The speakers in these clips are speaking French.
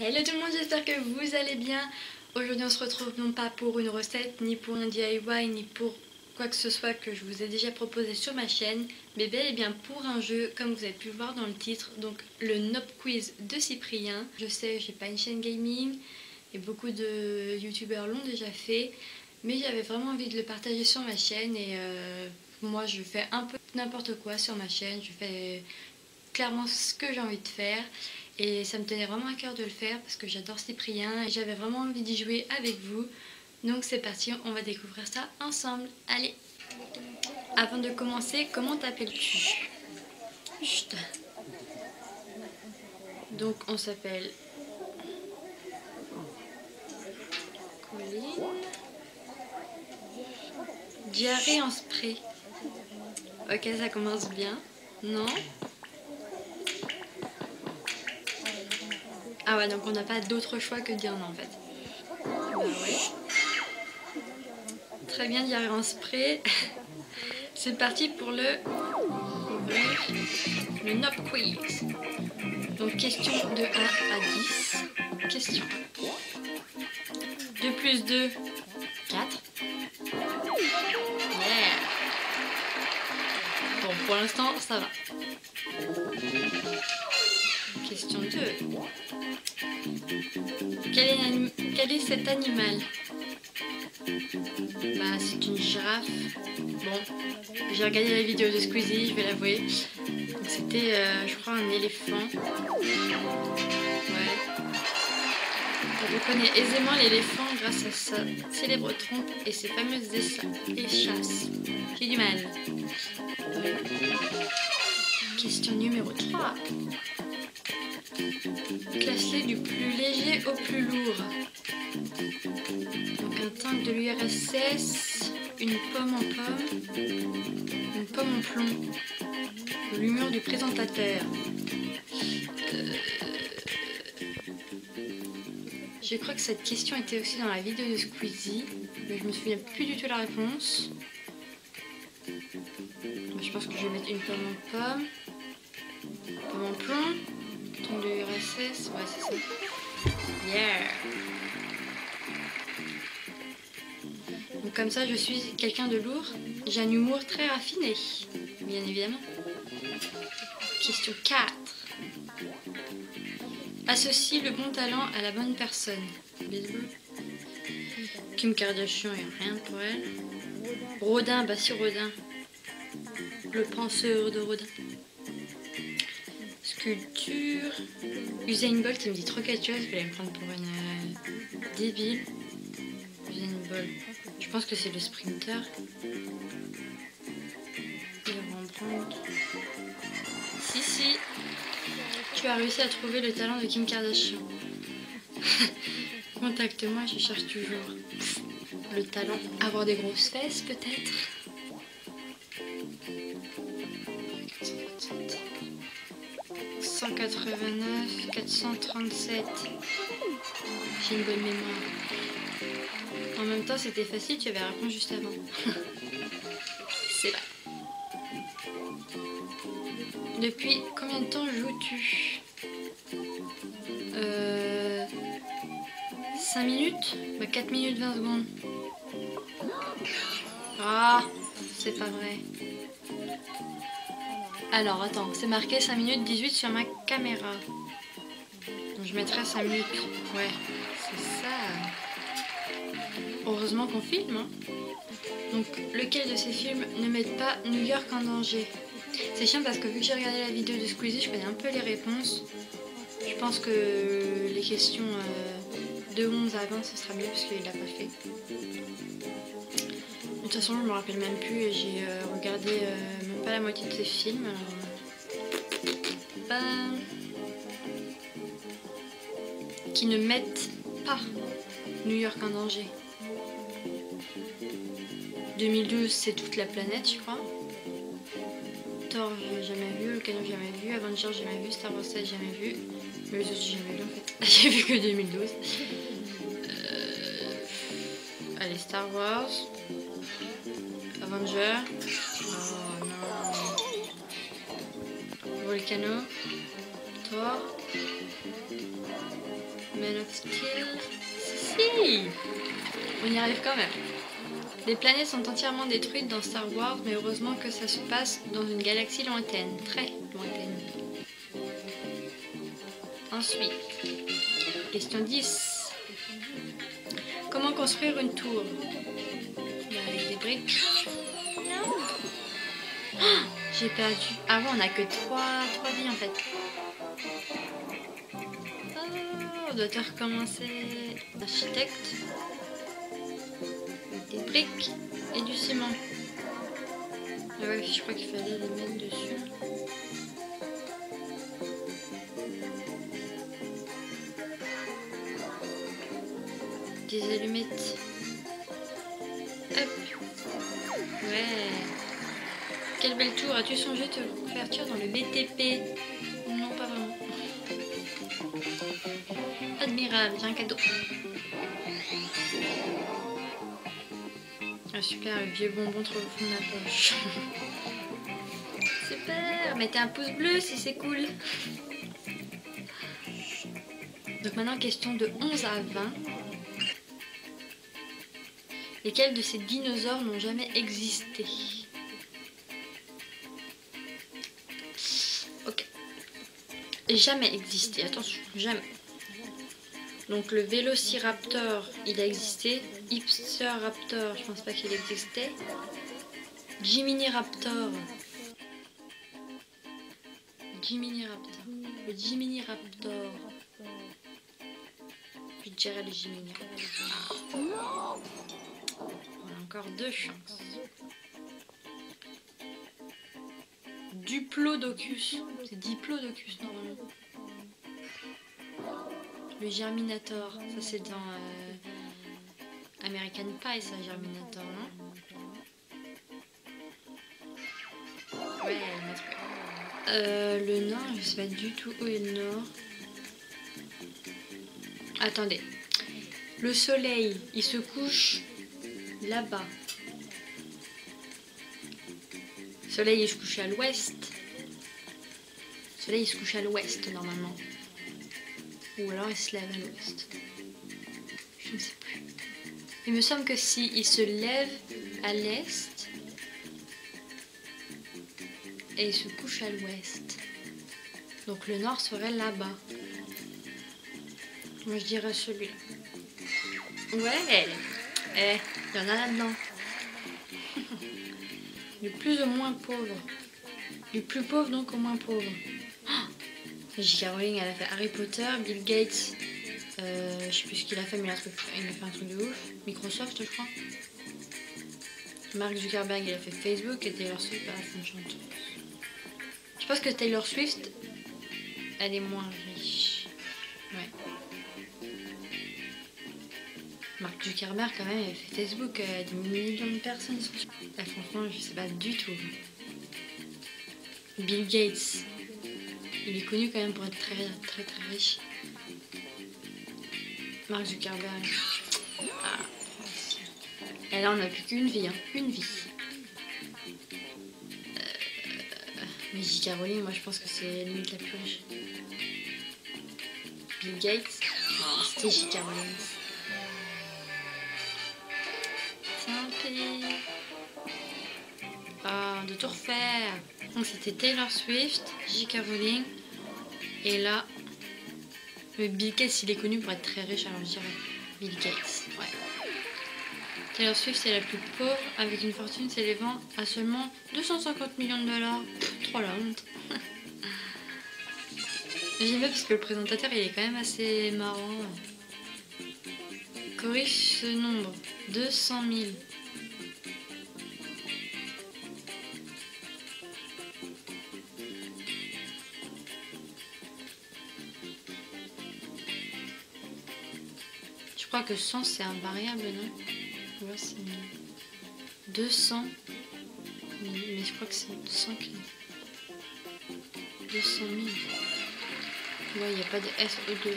Hello tout le monde, j'espère que vous allez bien. Aujourd'hui on se retrouve non pas pour une recette, ni pour un DIY, ni pour quoi que ce soit que je vous ai déjà proposé sur ma chaîne, mais bel et bien pour un jeu, comme vous avez pu le voir dans le titre, donc le Nope Quiz de Cyprien. Je sais, j'ai pas une chaîne gaming, et beaucoup de youtubeurs l'ont déjà fait, mais j'avais vraiment envie de le partager sur ma chaîne, et moi je fais un peu n'importe quoi sur ma chaîne, je fais clairement ce que j'ai envie de faire. Et ça me tenait vraiment à cœur de le faire parce que j'adore Cyprien et j'avais vraiment envie d'y jouer avec vous. Donc c'est parti, on va découvrir ça ensemble. Allez! Avant de commencer, comment t'appelles-tu? Chut. Donc on s'appelle Colline. Diarrhée en spray. Ok, ça commence bien. Non? Ah ouais, donc on n'a pas d'autre choix que de dire non en fait. Bah ouais. Très bien, diarrhée en spray. C'est parti pour le Nope Quiz. Donc question de 1 à 10. Question 2 plus 2, 4. Yeah. Bon, pour l'instant, ça va. Question 2. Quel est cet animal? Bah, c'est une girafe. Bon, j'ai regardé la vidéo de Squeezie, je vais l'avouer. Donc c'était, je crois, un éléphant. Ouais. On reconnaît aisément l'éléphant grâce à sa célèbre trompe et ses fameuses échasses. J'ai du mal. Ouais. Question numéro 3. Classé du plus léger au plus lourd. Donc un tank de l'URSS, une pomme en pomme, une pomme en plomb, l'humeur du présentateur. Je crois que cette question était aussi dans la vidéo de Squeezie, mais je me souviens plus du tout la réponse. Je pense que je vais mettre une pomme en pomme, pomme en plomb, tank de l'URSS, ouais c'est ça. Yeah! Donc comme ça, je suis quelqu'un de lourd. J'ai un humour très raffiné, bien évidemment. Question 4. Associe le bon talent à la bonne personne. Kim Kardashian, il n'y a rien pour elle. Rodin, bah si Rodin. Le penseur de Rodin. Sculpture. Usain Bolt, il me dit trop quelque chose, je vais me prendre pour une débile. Usain Bolt. Je pense que c'est le sprinter. Et Rembrandt. Si. Tu as réussi à trouver le talent de Kim Kardashian. Contacte-moi, je cherche toujours. Le talent. Avoir des grosses fesses, peut-être. 189, 437. J'ai une bonne mémoire. En même temps, c'était facile, tu avais la réponse juste avant. C'est vrai. Depuis combien de temps joues-tu? 5 minutes? Bah 4 minutes 20 secondes. Ah, c'est pas vrai. Alors, attends, c'est marqué 5 minutes 18 sur ma caméra. Donc je mettrai 5 minutes. Ouais, c'est ça. Heureusement qu'on filme, hein. Donc, lequel de ces films ne met pas New York en danger? C'est chiant parce que vu que j'ai regardé la vidéo de Squeezie, je connais un peu les réponses. Je pense que les questions de 11 à 20, ce sera mieux parce qu'il l'a pas fait. De toute façon, je me rappelle même plus et j'ai regardé même pas la moitié de ces films. Alors, qui ne mettent pas New York en danger. 2012, c'est toute la planète, je crois. Thor, j'ai jamais vu. Le Canon, j'ai jamais vu. Avengers, j'ai jamais vu. Star Wars 7, j'ai jamais vu. Mais les autres, j'ai jamais vu en fait. J'ai vu que 2012. Allez, Star Wars. Avengers. Oh non. Volcano. Thor. Man of Steel. Si, on y arrive quand même. Les planètes sont entièrement détruites dans Star Wars, mais heureusement que ça se passe dans une galaxie lointaine, très lointaine. Ensuite, question 10. Comment construire une tour? Avec des briques. Oh, j'ai perdu. Ah ouais, on a que 3 vies en fait. Oh, on doit te recommencer. Architecte. Des briques et du ciment. Ah ouais, je crois qu'il fallait les mettre dessus. Des allumettes. Hop. Ouais. Quelle belle tour. As-tu songé te convertir dans le BTP? Non, pas vraiment. Admirable, j'ai un cadeau. Ah super, le vieux bonbon trop au fond de la poche. Super, mettez un pouce bleu si c'est cool. Donc maintenant, question de 11 à 20. Lesquels de ces dinosaures n'ont jamais existé? Ok. Jamais existé, attention, jamais. Donc le Vélociraptor, il a existé. Ipsiraptor, je pense pas qu'il existait. Jiminiraptor. Le Jiminiraptor. Je dirais le Jiminiraptor. On a encore 2 chances. Diplodocus. C'est Diplodocus normalement. Le Germinator. Ça c'est dans American Pie, ça, Germinator, non? Ouais, il m'a trouvé. Le nord, je sais pas du tout où est le nord. Attendez. Le soleil, il se couche là-bas. Le soleil, il se couche à l'ouest. Le soleil, il se couche à l'ouest, normalement. Ou alors, il se lève à l'ouest. Je ne sais plus. Il me semble que si il se lève à l'est et il se couche à l'ouest, donc le nord serait là-bas. Moi, je dirais celui-là. Ouais, il y en a là-dedans. Du plus au moins pauvre. Du plus pauvre donc au moins pauvre. J.K. Rowling, elle a fait Harry Potter. Bill Gates, je sais plus ce qu'il a fait, mais il a fait un truc de ouf. Microsoft, je crois. Mark Zuckerberg, il a fait Facebook. Et Taylor Swift, bah, c'est une chanteuse. Je pense que Taylor Swift, elle est moins riche. Ouais. Mark Zuckerberg, quand même, il a fait Facebook. Des millions de personnes sont sur. Franchement, je sais pas du tout. Bill Gates, il est connu quand même pour être très très très riche. Mark Zuckerberg. Ah. Et là, on n'a plus qu'une vie, hein. Une vie. Mais J.K. Rowling, moi je pense que c'est limite la plus riche. Bill Gates. Oh, c'était J.K. Rowling. Tant pis. Ah, de tout refaire. Donc c'était Taylor Swift, J.K. Rowling. Et là, le Bill Gates, il est connu pour être très riche, alors je dirais Bill Gates. Ouais. Taylor Swift, c'est la plus pauvre, avec une fortune s'élevant à seulement 250 millions de dollars. Trop la honte. J'aime bien parce que le présentateur, il est quand même assez marrant. Corrige ce nombre. 200 000. Je crois que 100 c'est un variable, non? Ouais, c'est 200. Mais je crois que c'est 200 qui... 200 000. Ouais, il n'y a pas de SE2.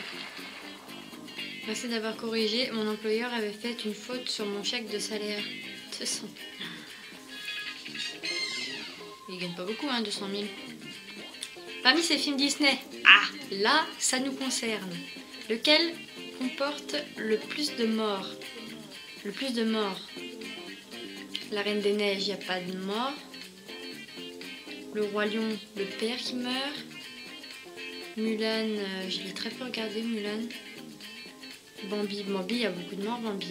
Merci d'avoir corrigé. Mon employeur avait fait une faute sur mon chèque de salaire. 200. Il gagne pas beaucoup, hein, 200 000. Parmi ces films Disney. Ah, là, ça nous concerne. Lequel comporte le plus de morts? Le plus de morts. La Reine des Neiges, il n'y a pas de mort. Le Roi Lion, le père qui meurt. Mulan, je l'ai très peu regardé, Mulan. Bambi, il y a beaucoup de morts, Bambi.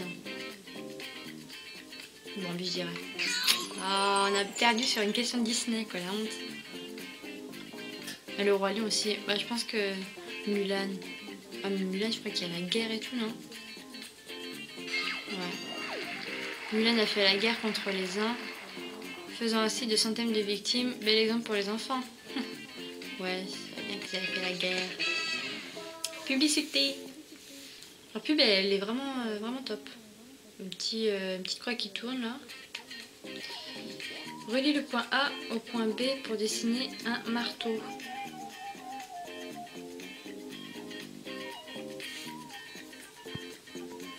Bambi, je dirais. Ah, on a perdu sur une question de Disney, quoi, la honte. Et le Roi Lion aussi. Bah, je pense que Mulan. Ah, mais Mulan, je crois qu'il y a la guerre et tout, non? Ouais. Mulan a fait la guerre contre les Huns, faisant ainsi de centaines de victimes. Bel exemple pour les enfants. Ouais, c'est bien qu'ils avaient fait la guerre. Publicité. La pub, elle est vraiment, vraiment top. Une petite croix qui tourne là. Relie le point A au point B pour dessiner un marteau.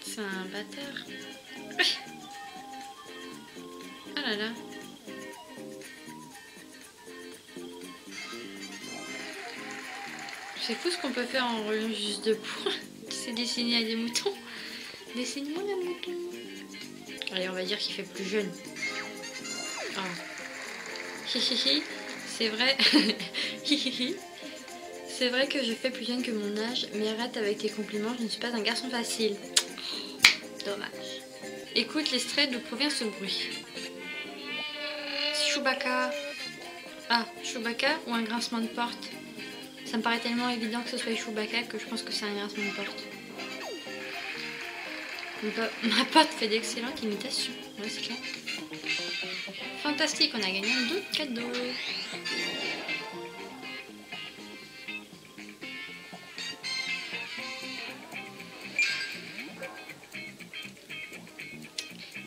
C'est un bâtard. Ah là là. C'est fou ce qu'on peut faire en reliant juste deux points. C'est dessiner à des moutons. Dessine-moi un mouton. Allez, on va dire qu'il fait plus jeune. Ah. Hihihi, c'est vrai. Hihihi. C'est vrai que je fais plus jeune que mon âge, mais arrête avec tes compliments, je ne suis pas un garçon facile. Dommage. Écoute l'extrait d'où provient ce bruit. Chewbacca. Ah, Chewbacca ou un grincement de porte? Ça me paraît tellement évident que ce soit Chewbacca que je pense que c'est un grincement de porte. Ma pote fait d'excellentes imitations. Ouais, c'est clair. Fantastique, on a gagné un double cadeau.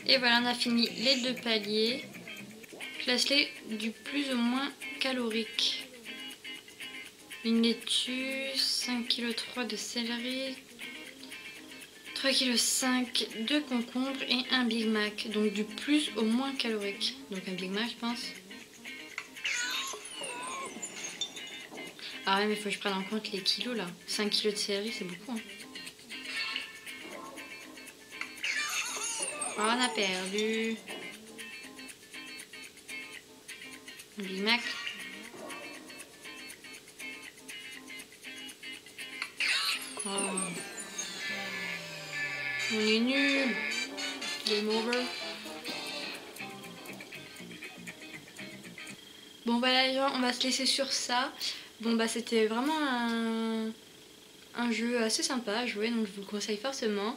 Et voilà, on a fini les deux paliers. Classe-les du plus au moins calorique. Une laitue, 5,3 kg de céleri, 3,5 kg de concombre et un Big Mac. Donc du plus au moins calorique. Donc un Big Mac, je pense. Ah ouais, mais il faut que je prenne en compte les kilos là. 5 kg de céleri, c'est beaucoup. Hein. Oh, on a perdu. Big Mac. Oh. On est nul. Game over. Bon voilà les gens, on va se laisser sur ça. Bon bah c'était vraiment un jeu assez sympa à jouer, donc je vous le conseille fortement.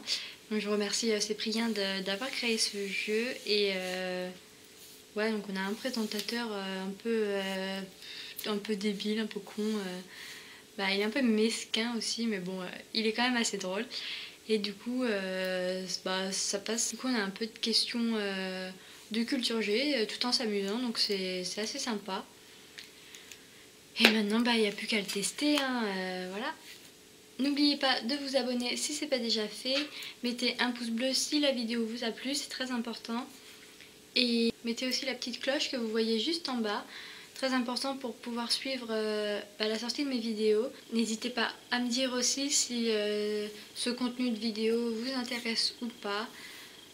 Donc je remercie Cyprien d'avoir créé ce jeu et ouais, donc on a un présentateur un peu débile, un peu con. Bah, il est un peu mesquin aussi, mais bon, il est quand même assez drôle. Et du coup, bah, ça passe. Du coup, on a un peu de questions de culture G tout en s'amusant, donc c'est assez sympa. Et maintenant, bah, il n'y a plus qu'à le tester, hein, voilà. N'oubliez pas de vous abonner si ce n'est pas déjà fait. Mettez un pouce bleu si la vidéo vous a plu, c'est très important. Et mettez aussi la petite cloche que vous voyez juste en bas. Très important pour pouvoir suivre la sortie de mes vidéos. N'hésitez pas à me dire aussi si ce contenu de vidéo vous intéresse ou pas.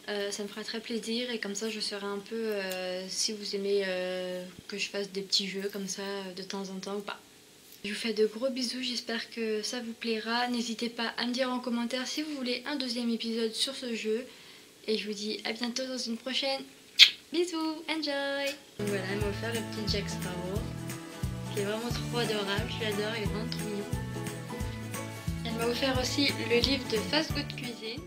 Ça me fera très plaisir et comme ça je saurai un peu si vous aimez que je fasse des petits jeux comme ça de temps en temps ou pas. Je vous fais de gros bisous, j'espère que ça vous plaira. N'hésitez pas à me dire en commentaire si vous voulez un deuxième épisode sur ce jeu. Et je vous dis à bientôt dans une prochaine. Bisous, enjoy! Donc voilà, elle m'a offert le petit Jack Sparrow, qui est vraiment trop adorable, je l'adore, il est vraiment trop mignon. Elle m'a offert aussi le livre de Fast Good Cuisine.